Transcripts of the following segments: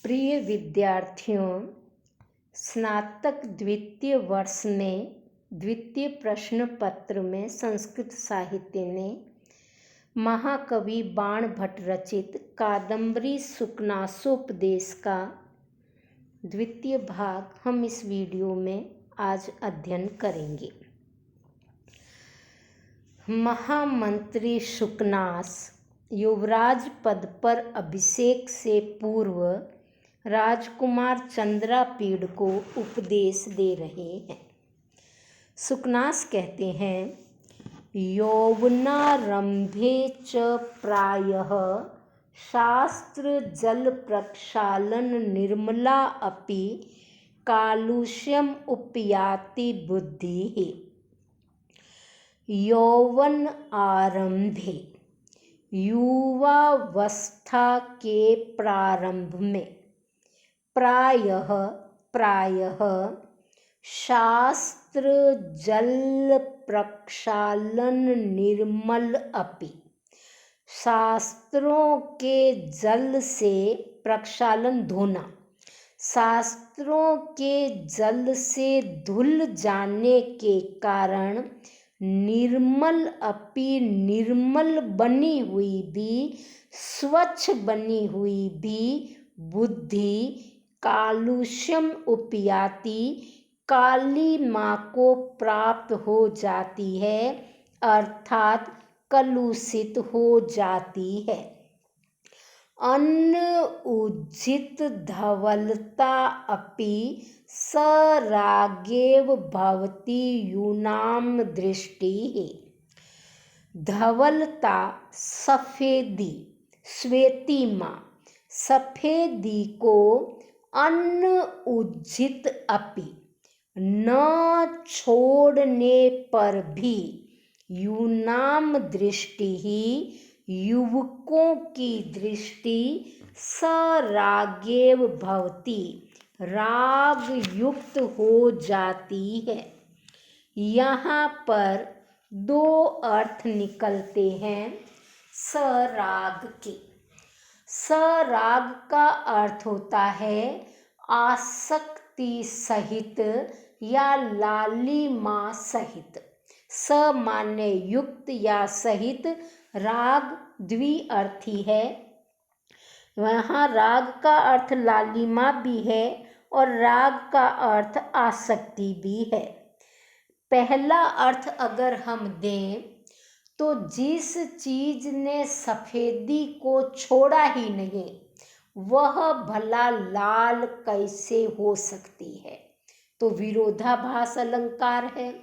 प्रिय विद्यार्थियों, स्नातक द्वितीय वर्ष में द्वितीय प्रश्न पत्र में संस्कृत साहित्य ने महाकवि बाण भट्ट रचित कादंबरी सुकनासोपदेश का द्वितीय भाग हम इस वीडियो में आज अध्ययन करेंगे। महामंत्री सुकनास युवराज पद पर अभिषेक से पूर्व राजकुमार चंद्रापीड़ को उपदेश दे रहे हैं। सुकनास कहते हैं, यौवनारंभे च प्रायः शास्त्र जल प्रक्षालन निर्मला अपि कालुष्यम उपयाति बुद्धि। यौवन आरंभे, युवावस्था के प्रारंभ में, प्रायः शास्त्र जल प्रक्षालन निर्मल अपि, शास्त्रों के जल से प्रक्षालन धोना, शास्त्रों के जल से धुल जाने के कारण निर्मल अपि निर्मल बनी हुई भी, स्वच्छ बनी हुई भी बुद्धि कालुष्यम उपयाति, काली माँ को प्राप्त हो जाती है, अर्थात कलुषित हो जाती है। अन्न उज्जित धवलता अपि सरागेव भवति यूनाम दृष्टिः। धवलता सफेदी, श्वेतिमा, सफेदी को अन्न उज्जित अपि, न छोड़ने पर भी, यूनाम दृष्टि ही, युवकों की दृष्टि, सरागेव भवति, राग युक्त हो जाती है। यहाँ पर दो अर्थ निकलते हैं सराग के। सराग का अर्थ होता है आसक्ति सहित या लालिमा सहित। स माने युक्त या सहित, राग द्विअर्थी है। वहाँ राग का अर्थ लालिमा भी है और राग का अर्थ आसक्ति भी है। पहला अर्थ अगर हम दें तो जिस चीज ने सफेदी को छोड़ा ही नहीं, वह भला लाल कैसे हो सकती है, तो विरोधाभास अलंकार है।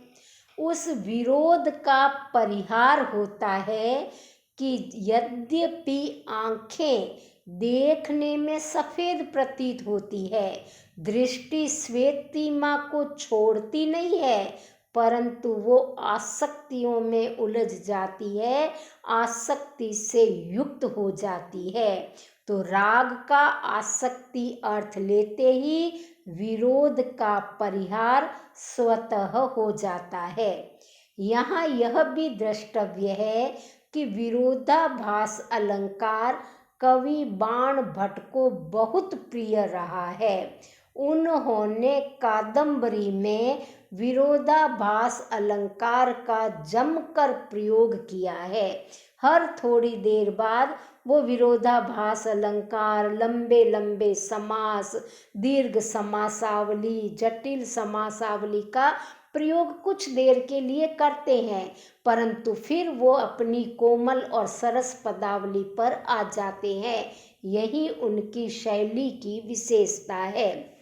उस विरोध का परिहार होता है कि यद्यपि आंखें देखने में सफेद प्रतीत होती है, दृष्टि श्वेतिमा को छोड़ती नहीं है, परंतु वो आसक्तियों में उलझ जाती है, आसक्ति से युक्त हो जाती है। तो राग का आसक्ति अर्थ लेते ही विरोध का परिहार स्वतः हो जाता है। यहाँ यह भी द्रष्टव्य है कि विरोधाभास अलंकार कवि बाण भट्ट को बहुत प्रिय रहा है। उन्होंने कादंबरी में विरोधाभास अलंकार का जमकर प्रयोग किया है। हर थोड़ी देर बाद वो विरोधाभास अलंकार, लंबे लंबे समास, दीर्घ समासावली, जटिल समासावली का प्रयोग कुछ देर के लिए करते हैं, परंतु फिर वो अपनी कोमल और सरस पदावली पर आ जाते हैं। यही उनकी शैली की विशेषता है।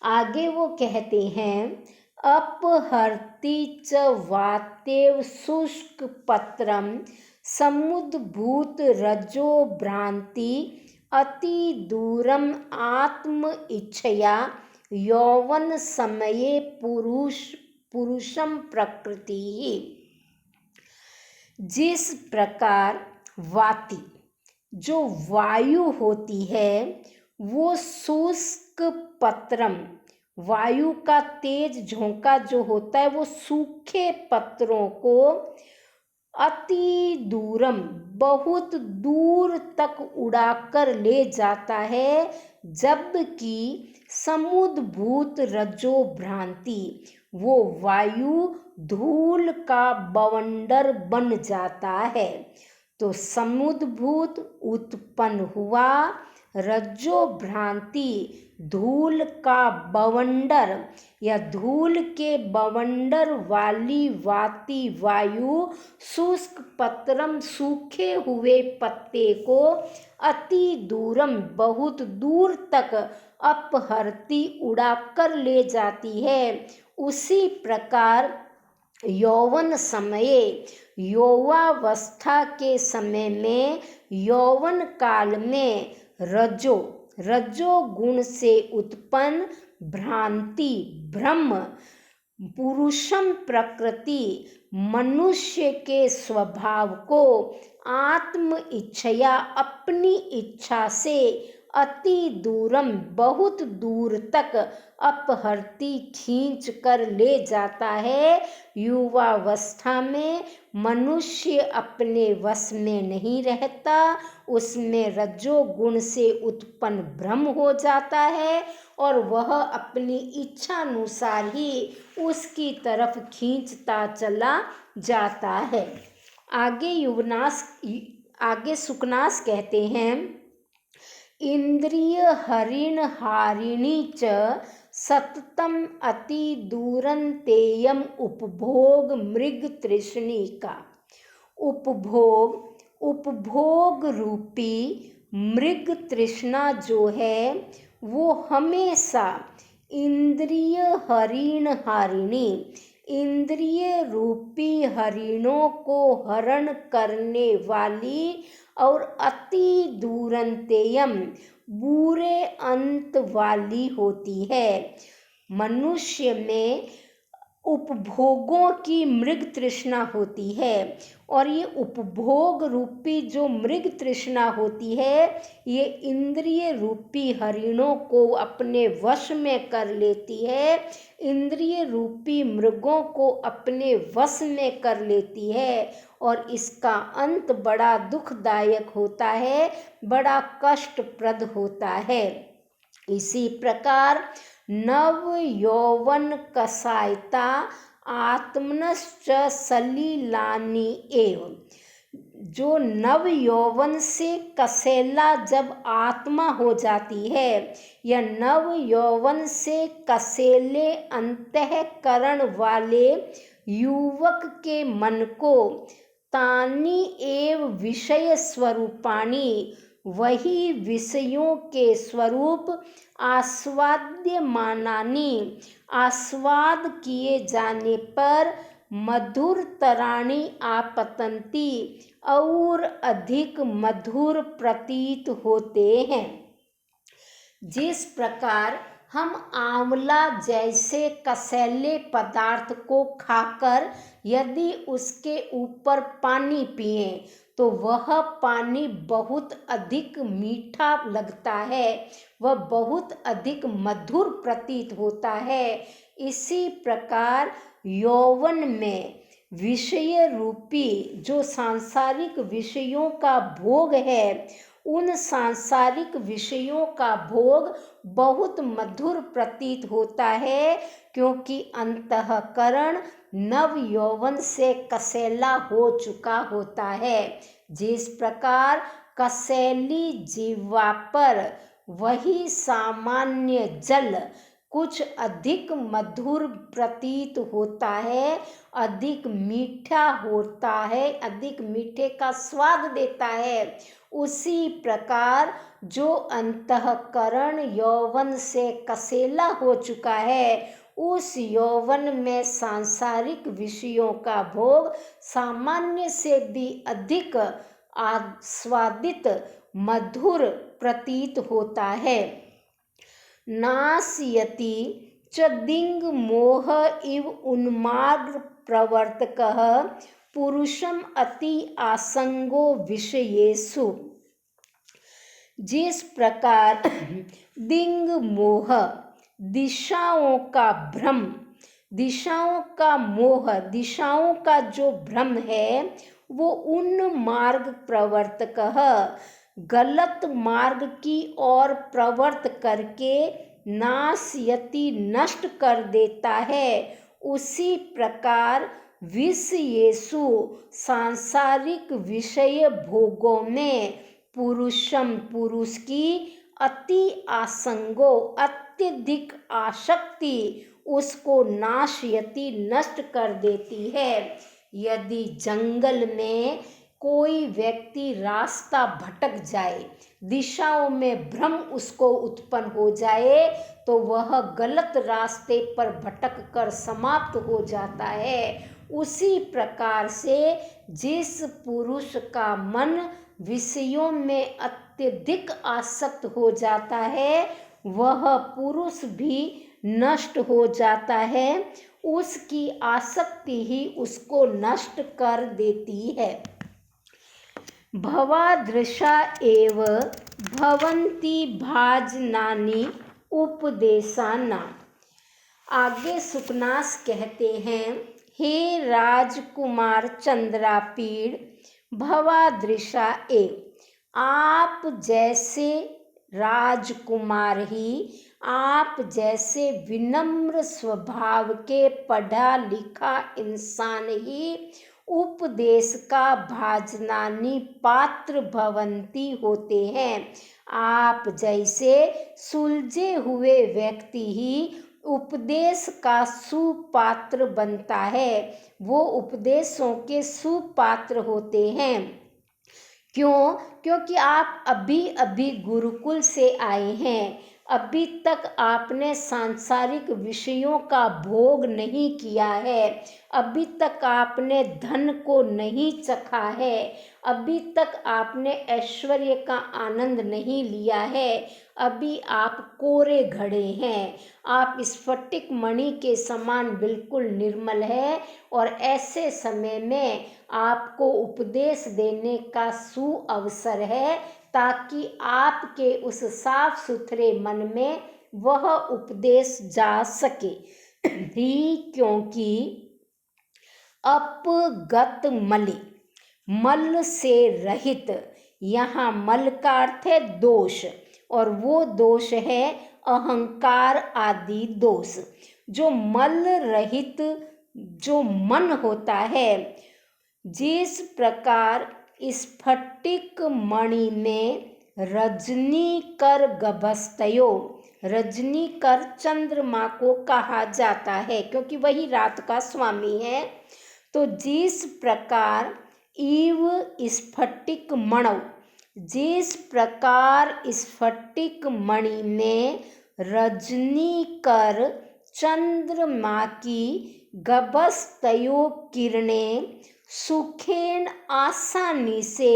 आगे वो कहते हैं, अपहर्ति च वातेव शुष्क पत्रम समुद्भूत रजो भ्रांति अति दूरम आत्म इच्छया यौवन समये पुरुषम प्रकृति। जिस प्रकार वाति जो वायु होती है, वो शुष्क पत्रम, वायु का तेज झोंका जो होता है वो सूखे पत्रों को अति दूरम बहुत दूर तक उड़ाकर ले जाता है, जबकि समुद्भूत रज्जो भ्रांति वो वायु धूल का बवंडर बन जाता है। तो समुद्भूत उत्पन्न हुआ, रज्जो भ्रांति धूल का बवंडर या धूल के बवंडर वाली वाती वायु शुष्क पत्रम सूखे हुए पत्ते को अति दूरम बहुत दूर तक अपहरती उड़ाकर ले जाती है। उसी प्रकार यौवन समये यौवावस्था के समय में यौवन काल में रजो गुण से उत्पन्न भ्रांति ब्रह्म पुरुषम प्रकृति मनुष्य के स्वभाव को आत्म इच्छया अपनी इच्छा से अति दूरम बहुत दूर तक अपहरती खींच कर ले जाता है। युवावस्था में मनुष्य अपने वश में नहीं रहता, उसमें रज्जो गुण से उत्पन्न भ्रम हो जाता है और वह अपनी इच्छानुसार ही उसकी तरफ खींचता चला जाता है। आगे सुकनास कहते हैं, इंद्रिय हरिण हारिणी च सततम अति दूरंतेयम उपभोग मृग तृष्णी का। उपभोग रूपी मृग तृष्णा जो है वो हमेशा इंद्रिय हरिण हारिणी इंद्रिय रूपी हरिणों को हरण करने वाली और अति दूरंतेयम बुरे अंत वाली होती है। मनुष्य में उपभोगों की मृग तृष्णा होती है और ये उपभोग रूपी जो मृग तृष्णा होती है ये इंद्रिय रूपी हरिणों को अपने वश में कर लेती है, इंद्रिय रूपी मृगों को अपने वश में कर लेती है और इसका अंत बड़ा दुखदायक होता है, बड़ा कष्टप्रद होता है। इसी प्रकार नव यौवन कसायता आत्मनश्च सलीलानि एव। जो नव यौवन से कसेला जब आत्मा हो जाती है या नव यौवन से कसेले अंतःकरण वाले युवक के मन को तानि एव विषय स्वरूपाणि वही विषयों के स्वरूप आस्वाद्यमानानि आस्वाद किए जाने पर मधुर तराणी आपतंती और अधिक मधुर प्रतीत होते हैं। जिस प्रकार हम आंवला जैसे कसैले पदार्थ को खाकर यदि उसके ऊपर पानी पिएं तो वह पानी बहुत अधिक मीठा लगता है, वह बहुत अधिक मधुर प्रतीत होता है। इसी प्रकार यौवन में विषय रूपी जो सांसारिक विषयों का भोग है, उन सांसारिक विषयों का भोग बहुत मधुर प्रतीत होता है, क्योंकि अंतःकरण नव यौवन से कसेला हो चुका होता है। जिस प्रकार कसेली जीवा पर वही सामान्य जल कुछ अधिक मधुर प्रतीत होता है, अधिक मीठा होता है, अधिक मीठे का स्वाद देता है, उसी प्रकार जो अंतःकरण यौवन से कसेला हो चुका है, उस यौवन में सांसारिक विषयों का भोग सामान्य से भी अधिक आस्वादित मधुर प्रतीत होता है। नाशयति च दिंग मोह इव उन्माद प्रवर्तकः पुरुषम अति आसंगो विषयेषु। जिस प्रकार दिंग मोह दिशाओं का भ्रम, दिशाओं का मोह, दिशाओं का जो भ्रम है वो उन्मार्ग प्रवर्तकः, गलत मार्ग की ओर प्रवर्त करके नाशयति नष्ट कर देता है। उसी प्रकार विषयेषु सांसारिक विषय भोगों में पुरुषम पुरुष की अति आसंगो अत्यधिक आसक्ति उसको नाशयति नष्ट कर देती है। यदि जंगल में कोई व्यक्ति रास्ता भटक जाए, दिशाओं में भ्रम उसको उत्पन्न हो जाए, तो वह गलत रास्ते पर भटक कर समाप्त हो जाता है। उसी प्रकार से जिस पुरुष का मन विषयों में अत्यधिक आसक्त हो जाता है, वह पुरुष भी नष्ट हो जाता है। उसकी आसक्ति ही उसको नष्ट कर देती है। भवादृशा एव भवन्ति भाजनानि उपदेशानां। आगे सुकनास कहते हैं, हे राजकुमार चंद्रापीड़, भवादृशा एव, आप जैसे राजकुमार ही, आप जैसे विनम्र स्वभाव के पढ़ा लिखा इंसान ही उपदेश का भाजनानी पात्र भवंती होते हैं। आप जैसे सुलझे हुए व्यक्ति ही उपदेश का सुपात्र बनता है, वो उपदेशों के सुपात्र होते हैं। क्यों? क्योंकि आप अभी अभी गुरुकुल से आए हैं, अभी तक आपने सांसारिक विषयों का भोग नहीं किया है, अभी तक आपने धन को नहीं चखा है, अभी तक आपने ऐश्वर्य का आनंद नहीं लिया है, अभी आप कोरे घड़े हैं, आप स्फटिक मणि के समान बिल्कुल निर्मल है। और ऐसे समय में आपको उपदेश देने का सुअवसर है, ताकि आपके उस साफ सुथरे मन में वह उपदेश जा सके ही। क्योंकि अपगत मलि, मल से रहित, यहाँ मल का अर्थ है दोष, और वो दोष है अहंकार आदि दोष। जो मल रहित जो मन होता है, जिस प्रकार स्फटिक मणि में रजनी कर गभस्तयो, रजनी कर चंद्रमा को कहा जाता है क्योंकि वही रात का स्वामी है। तो जिस प्रकार इव स्फटिक मणौ, जिस प्रकार स्फटिक मणि में रजनी कर चंद्रमा की गभस्तयो किरणें सुखेन आसानी से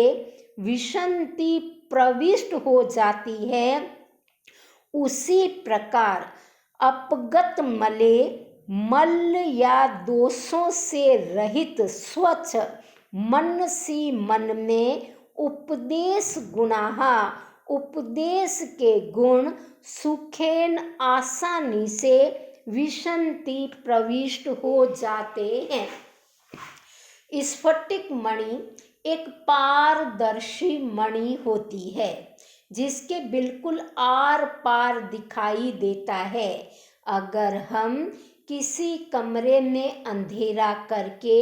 विशंति प्रविष्ट हो जाती है, उसी प्रकार अपगत मले, मल या दोषों से रहित स्वच्छ मनसी मन में उपदेश गुणाहा, उपदेश के गुण सुखेन आसानी से विशंति प्रविष्ट हो जाते हैं। स्फटिक मणि एक पारदर्शी मणि होती है, जिसके बिल्कुल आर पार दिखाई देता है। अगर हम किसी कमरे में अंधेरा करके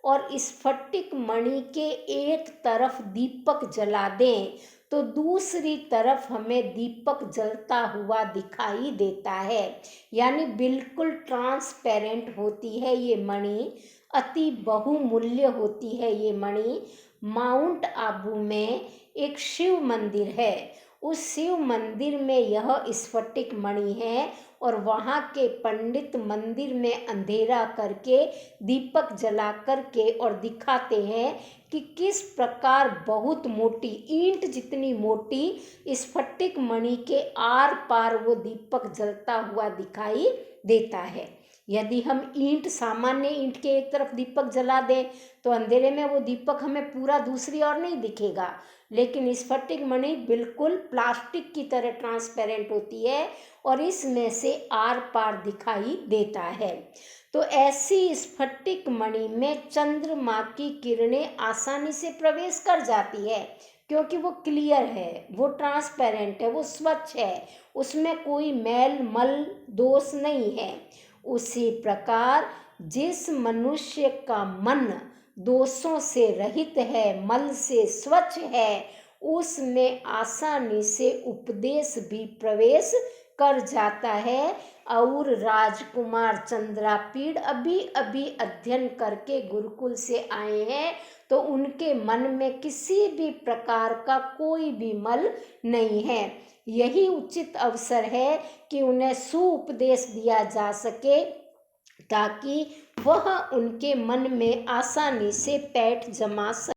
और स्फटिक मणि के एक तरफ दीपक जला दें, तो दूसरी तरफ हमें दीपक जलता हुआ दिखाई देता है। यानी बिल्कुल ट्रांसपेरेंट होती है ये मणि, अति बहुमूल्य होती है ये मणि। माउंट आबू में एक शिव मंदिर है, उस शिव मंदिर में यह स्फटिक मणि है, और वहाँ के पंडित मंदिर में अंधेरा करके दीपक जला करके और दिखाते हैं कि किस प्रकार बहुत मोटी ईंट जितनी मोटी स्फटिक मणि के आर पार वो दीपक जलता हुआ दिखाई देता है। यदि हम ईंट, सामान्य ईंट के एक तरफ दीपक जला दें तो अंधेरे में वो दीपक हमें पूरा दूसरी ओर नहीं दिखेगा, लेकिन स्फटिक मणि बिल्कुल प्लास्टिक की तरह ट्रांसपेरेंट होती है और इसमें से आर पार दिखाई देता है। तो ऐसी स्फटिक मणि में चंद्रमा की किरणें आसानी से प्रवेश कर जाती है, क्योंकि वो क्लियर है, वो ट्रांसपेरेंट है, वो स्वच्छ है, उसमें कोई मैल मल दोष नहीं है। उसी प्रकार जिस मनुष्य का मन दोषों से रहित है, मल से स्वच्छ है, उसमें आसानी से उपदेश भी प्रवेश कर जाता है। और राजकुमार चंद्रापीड़ अभी अभी अध्ययन करके गुरुकुल से आए हैं, तो उनके मन में किसी भी प्रकार का कोई भी मल नहीं है। यही उचित अवसर है कि उन्हें सुउपदेश दिया जा सके, ताकि वह उनके मन में आसानी से पैठ जमा सके।